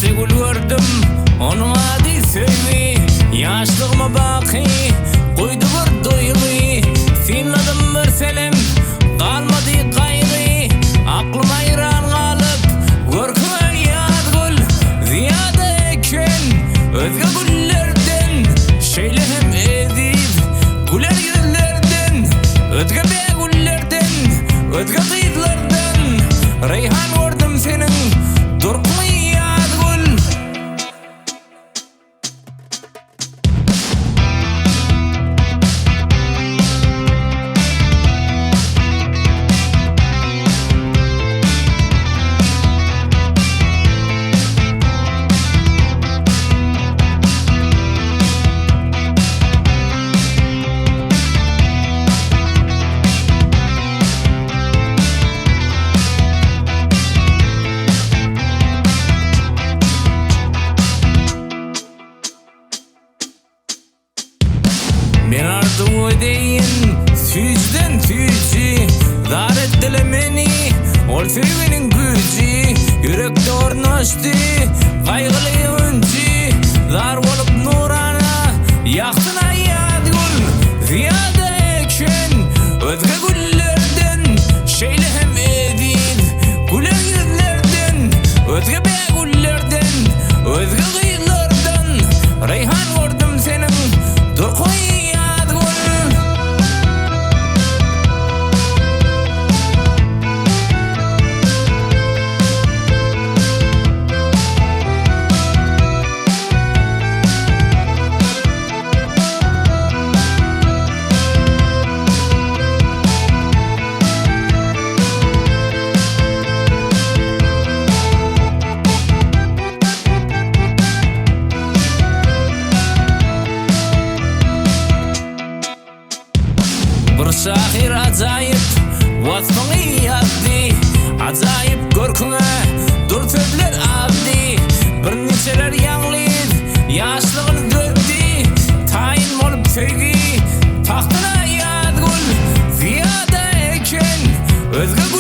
Esi gül gördüm, onun adi sövi. Yaşlığıma baki, koydu bir duygu. Sinladım bir selim, kalmadı gayrı. Aklım ayran kalıp, görküme yad gül. Ziyade eken, özge güllerden. Şeylehem edip, güler yüzlerden. Özge be güllerden, özge kıyıtlardan. Reyhan gördüm senin, durkunu yad gül. Men arzu edeyin süzden süzü. Dar ettiler beni, ol sevginin gücü. Yürekte ornaştı, kaygılı öncü. Dar olup nurana, yaktın ayad gül. Ziyade eken, özge güllerden. Şeylehem edip, güler yüzlerden. Özge be güllerden, özge kıyılardan. Reyhan gördüm senin, dur koy. Bir şahir acayip, vasfını yazdı. Acayip görküne, dur töbler abdi. Bir neçeler yanlıyız, yaşlığını döktü. Tayin olup sevgi, tahtına yad gül. Ziyade eken, özge gül.